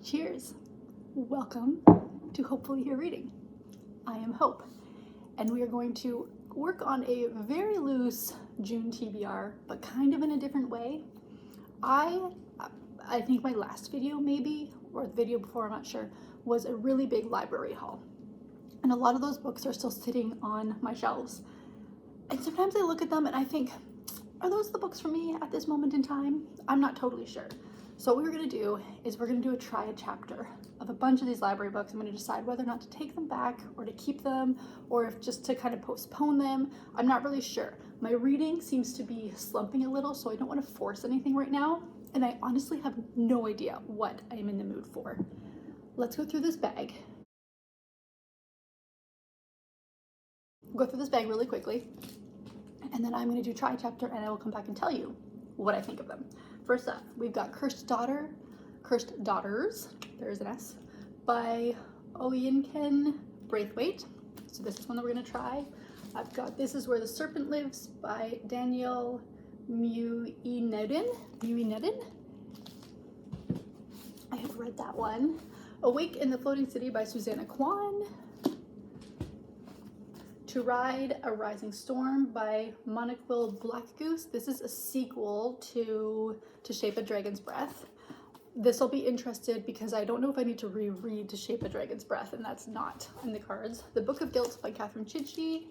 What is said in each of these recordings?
Cheers! Welcome to Hopefully You're Reading. I am Hope, and we are going to work on a very loose June TBR, but kind of in a different way. I think my last video maybe, or the video before, I'm not sure, was a really big library haul. And a lot of those books are still sitting on my shelves. And sometimes I look at them and I think, are those the books for me at this moment in time? I'm not totally sure. So what we're gonna do is we're gonna do a try a chapter of a bunch of these library books. I'm gonna decide whether or not to take them back or to keep them, or if just to kind of postpone them. I'm not really sure. My reading seems to be slumping a little, so I don't wanna force anything right now. And I honestly have no idea what I am in the mood for. Let's go through this bag. Go through this bag really quickly, and then I'm gonna do try a chapter and I will come back and tell you what I think of them. First up, we've got Cursed Daughters, there's an S, by Oyinkan Braithwaite. So this is one that we're gonna try. I've got This Is Where the Serpent Lives by Daniel Muinedin. I have read that one. Awake in the Floating City by Susanna Kwan. To Ride a Rising Storm by Monoquill Blackgoose. This is a sequel to Shape a Dragon's Breath. This will be interested because I don't know if I need to reread To Shape a Dragon's Breath, and that's not in the cards. The Book of Guilt by Catherine Chidgey.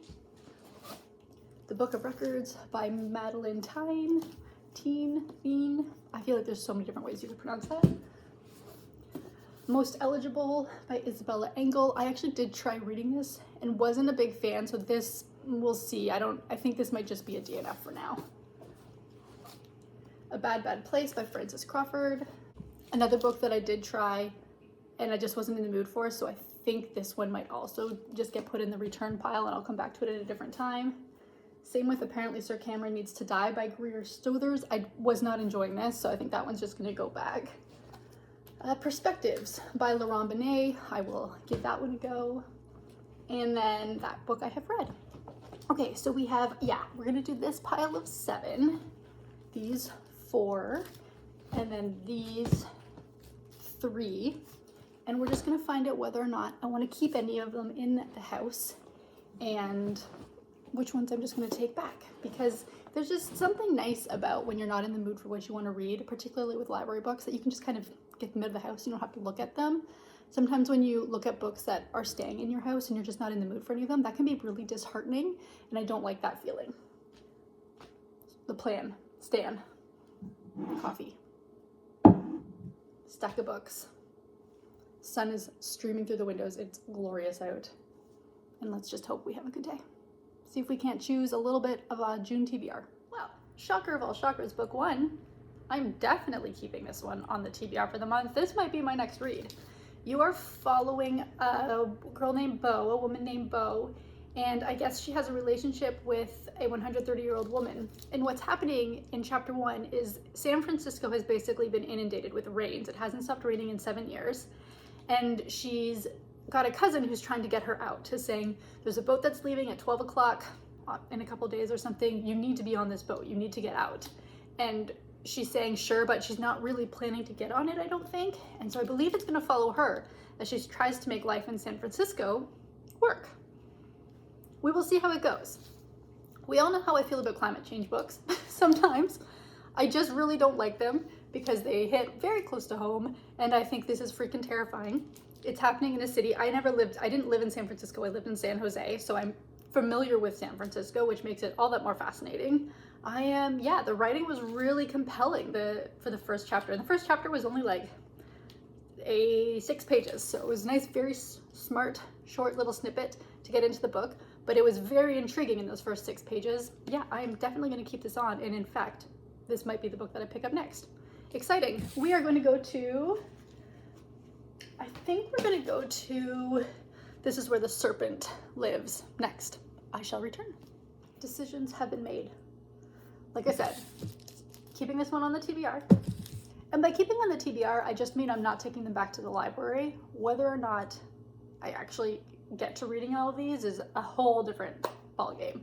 The Book of Records by Madeline Teen. I feel like there's so many different ways you could pronounce that. Most Eligible by Isabella Engel. I actually did try reading this and wasn't a big fan, so this, we'll see. I think this might just be a DNF for now. A Bad Place by Frances Crawford. Another book that I did try and I just wasn't in the mood for, so I think this one might also just get put in the return pile and I'll come back to it at a different time. Same with Apparently Sir Cameron Needs to Die by Greer Stothers. I was not enjoying this, so I think that one's just gonna go back. Perspectives by Laurent Binet. I will give that one a go. And then that book I have read. Okay, so we have, we're gonna do this pile of 7, these 4, and then these 3. And we're just gonna find out whether or not I wanna keep any of them in the house and which ones I'm just gonna take back, because there's just something nice about when you're not in the mood for what you wanna read, particularly with library books, that you can just kind of get them out of the house. You don't have to look at them. Sometimes when you look at books that are staying in your house and you're just not in the mood for any of them, that can be really disheartening, and I don't like that feeling. The plan, Stan, coffee, stack of books. Sun is streaming through the windows. It's glorious out. And let's just hope we have a good day. See if we can't choose a little bit of a June TBR. Well, shocker of all shockers, book 1. I'm definitely keeping this one on the TBR for the month. This might be my next read. You are following a girl named Bo, a woman named Bo, and I guess she has a relationship with a 130-year-old woman. And what's happening in chapter 1 is San Francisco has basically been inundated with rains. It hasn't stopped raining in 7 years. And she's got a cousin who's trying to get her out, who's saying, there's a boat that's leaving at 12 o'clock in a couple days or something. You need to be on this boat. You need to get out. And she's saying sure, but she's not really planning to get on it, I don't think. And so I believe it's gonna follow her as she tries to make life in San Francisco work. We will see how it goes. We all know how I feel about climate change books. Sometimes I just really don't like them because they hit very close to home, and I think this is freaking terrifying. It's happening in a city. I didn't live in San Francisco, I lived in San Jose, so I'm familiar with San Francisco, which makes it all that more fascinating. The writing was really compelling for the first chapter. And the first chapter was only like 6 pages. So it was a nice, very smart, short little snippet to get into the book. But it was very intriguing in those first 6 pages. Yeah, I'm definitely going to keep this on. And in fact, this might be the book that I pick up next. Exciting. We are going to go to, I think we're going to go to This Is Where the Serpent Lives next. I shall return. Decisions have been made. Like I said, keeping this one on the TBR. And by keeping on the TBR, I just mean I'm not taking them back to the library. Whether or not I actually get to reading all of these is a whole different ballgame.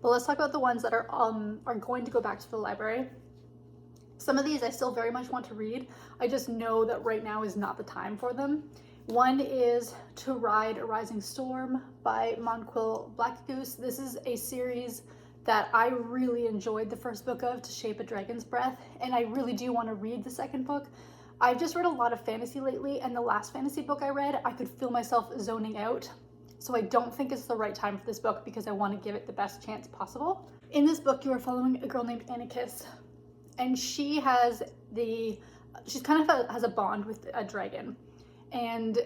But let's talk about the ones that are going to go back to the library. Some of these I still very much want to read. I just know that right now is not the time for them. One is To Ride a Rising Storm by Monquill Blackgoose. This is a series that I really enjoyed the first book of, To Shape a Dragon's Breath, and I really do want to read the second book. I've just read a lot of fantasy lately, and the last fantasy book I read, I could feel myself zoning out. So I don't think it's the right time for this book because I want to give it the best chance possible. In this book, you are following a girl named Anarchis, and she has has a bond with a dragon, and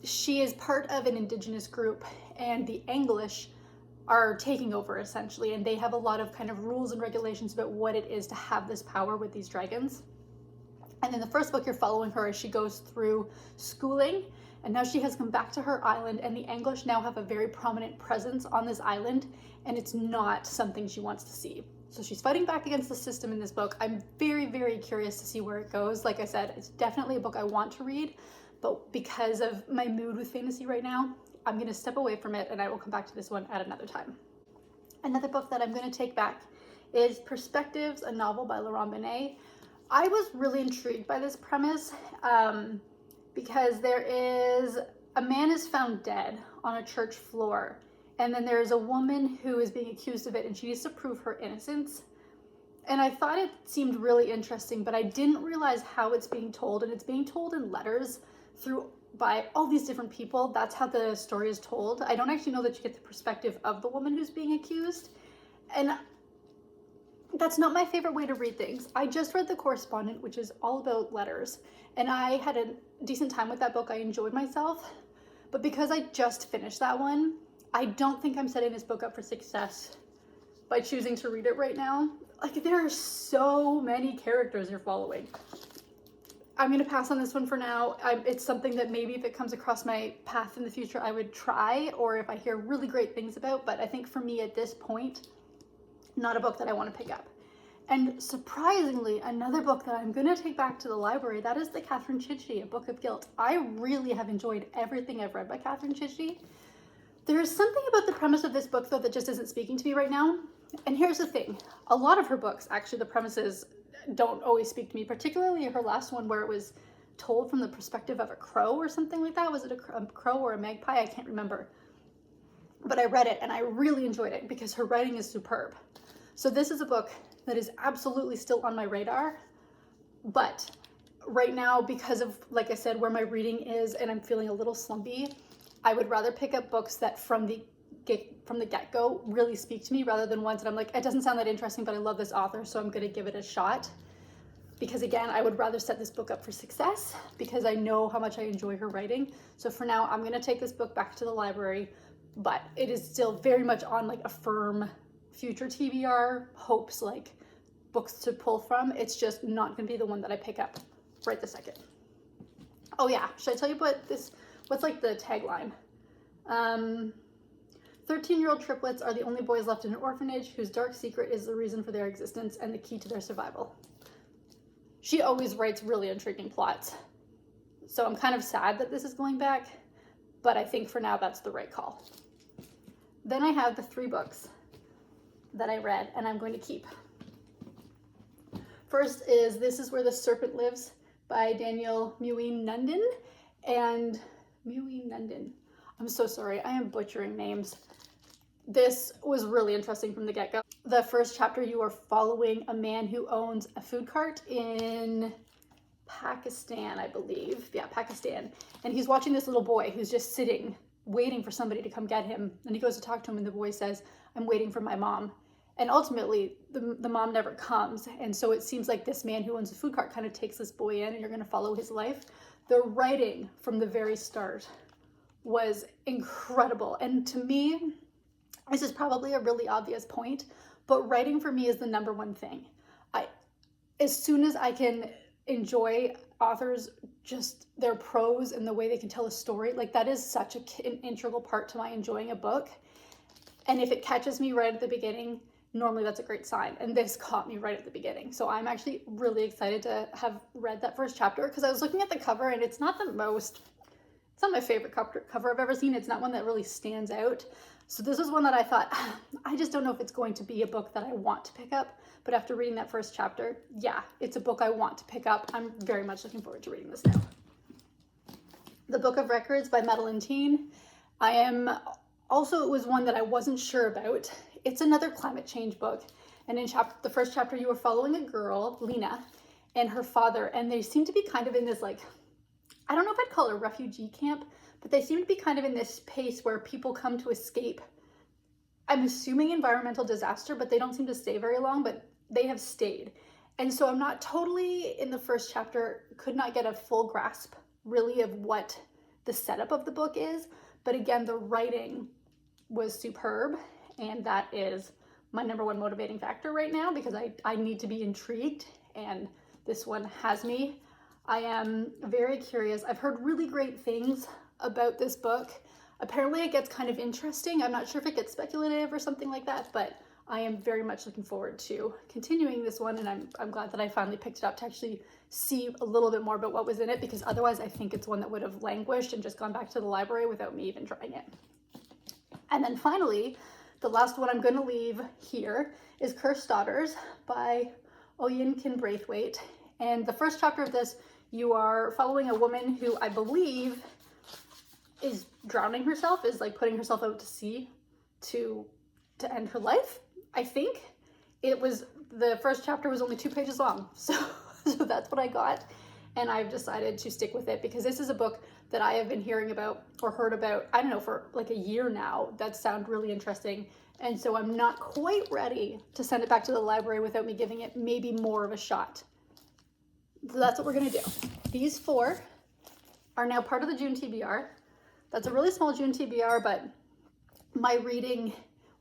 she is part of an indigenous group, and the English are taking over essentially, and they have a lot of kind of rules and regulations about what it is to have this power with these dragons. And in the first book, you're following her as she goes through schooling, and now she has come back to her island, and the English now have a very prominent presence on this island, and it's not something she wants to see. So she's fighting back against the system in this book. I'm very, very curious to see where it goes. Like I said, it's definitely a book I want to read, but because of my mood with fantasy right now, I'm going to step away from it, and I will come back to this one at another time. Another book that I'm going to take back is Perspectives, a novel by Laurent Binet. I was really intrigued by this premise because there is a man is found dead on a church floor, and then there is a woman who is being accused of it, and she needs to prove her innocence. And I thought it seemed really interesting, but I didn't realize how it's being told, and it's being told in letters by all these different people. That's how the story is told. I don't actually know that you get the perspective of the woman who's being accused, and that's not my favorite way to read things. I just read The Correspondent, which is all about letters, and I had a decent time with that book. I enjoyed myself, but because I just finished that one, I don't think I'm setting this book up for success by choosing to read it right now. Like, there are so many characters you're following. I'm going to pass on this one for now. It's something that maybe if it comes across my path in the future, I would try, or if I hear really great things about, but I think for me at this point, not a book that I want to pick up. And surprisingly, another book that I'm going to take back to the library, that is the Catherine Chidgey, A Book of Guilt. I really have enjoyed everything I've read by Catherine Chidgey. There is something about the premise of this book, though, that just isn't speaking to me right now. And here's the thing. A lot of her books, actually, the premises don't always speak to me, particularly her last one where it was told from the perspective of a crow or something like that. Was it a crow or a magpie? I can't remember. But I read it and I really enjoyed it because her writing is superb. So this is a book that is absolutely still on my radar, but right now, because of, like I said, where my reading is and I'm feeling a little slumpy, I would rather pick up books that from the get-go really speak to me rather than ones that I'm like, it doesn't sound that interesting, but I love this author, so I'm going to give it a shot. Because again, I would rather set this book up for success because I know how much I enjoy her writing. So for now, I'm going to take this book back to the library, but it is still very much on like a firm future TBR hopes, like books to pull from. It's just not going to be the one that I pick up right this second. Oh yeah, should I tell you what's like the tagline? 13-year-old triplets are the only boys left in an orphanage whose dark secret is the reason for their existence and the key to their survival. She always writes really intriguing plots. So I'm kind of sad that this is going back, but I think for now that's the right call. Then I have the 3 books that I read and I'm going to keep. First is This Is Where the Serpent Lives by Daniel Muin Nundan. And Muin Nundan. I'm so sorry, I am butchering names. This was really interesting from the get-go. The first chapter, you are following a man who owns a food cart in Pakistan, I believe. Yeah, Pakistan. And he's watching this little boy who's just sitting, waiting for somebody to come get him. And he goes to talk to him and the boy says, "I'm waiting for my mom." And ultimately, the mom never comes. And so it seems like this man who owns a food cart kind of takes this boy in and you're going to follow his life. The writing from the very start was incredible. And to me, this is probably a really obvious point, but writing for me is the number one thing. As soon as I can enjoy authors, just their prose and the way they can tell a story, like that is such an integral part to my enjoying a book. And if it catches me right at the beginning, normally that's a great sign. And this caught me right at the beginning. So I'm actually really excited to have read that first chapter because I was looking at the cover and it's not not my favorite cover I've ever seen. It's not one that really stands out. So this was one that I thought, I just don't know if it's going to be a book that I want to pick up. But after reading that first chapter, yeah, it's a book I want to pick up. I'm very much looking forward to reading this now. The Book of Records by Madeline Teen. It was one that I wasn't sure about. It's another climate change book. And in the first chapter, you were following a girl, Lena, and her father. And they seem to be kind of in this, like, I don't know if I'd call it a refugee camp, but they seem to be kind of in this pace where people come to escape. I'm assuming environmental disaster, but they don't seem to stay very long, but they have stayed. And so I'm not totally in the first chapter, could not get a full grasp really of what the setup of the book is. But again, the writing was superb. And that is my number one motivating factor right now, because I need to be intrigued, and this one has me. I am very curious. I've heard really great things about this book. Apparently it gets kind of interesting. I'm not sure if it gets speculative or something like that, but I am very much looking forward to continuing this one, and I'm glad that I finally picked it up to actually see a little bit more about what was in it, because otherwise I think it's one that would have languished and just gone back to the library without me even trying it. And then finally, the last one I'm going to leave here is Cursed Daughters by Oyinkan Braithwaite. And the first chapter of this, you are following a woman who I believe is drowning herself, is like putting herself out to sea to end her life. I think the first chapter was only 2 pages long. So that's what I got. And I've decided to stick with it, because this is a book that I have been hearing about or heard about, I don't know, for like a year now, that sound really interesting. And so I'm not quite ready to send it back to the library without me giving it maybe more of a shot. So that's what we're gonna do. These 4 are now part of the June TBR. That's a really small June TBR, but my reading,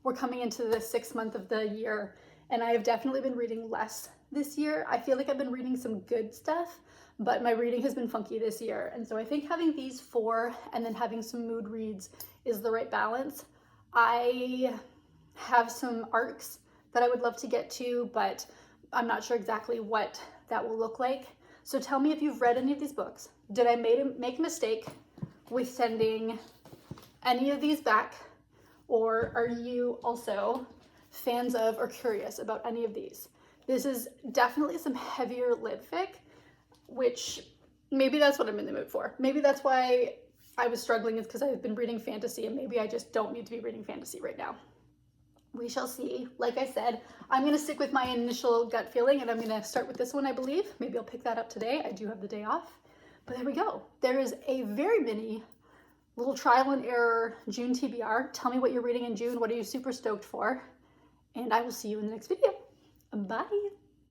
we're coming into the 6th month of the year, and I have definitely been reading less this year. I feel like I've been reading some good stuff, but my reading has been funky this year. And so I think having these 4 and then having some mood reads is the right balance. I have some arcs that I would love to get to, but I'm not sure exactly what that will look like. So tell me if you've read any of these books. Did I make a mistake with sending any of these back? Or are you also fans of or curious about any of these? This is definitely some heavier lit fic, which maybe that's what I'm in the mood for. Maybe that's why I was struggling, is because I've been reading fantasy, and maybe I just don't need to be reading fantasy right now. We shall see. Like I said, I'm going to stick with my initial gut feeling, and I'm going to start with this one, I believe. Maybe I'll pick that up today. I do have the day off. But there we go. There is a very mini little trial and error June TBR. Tell me what you're reading in June. What are you super stoked for? And I will see you in the next video. Bye.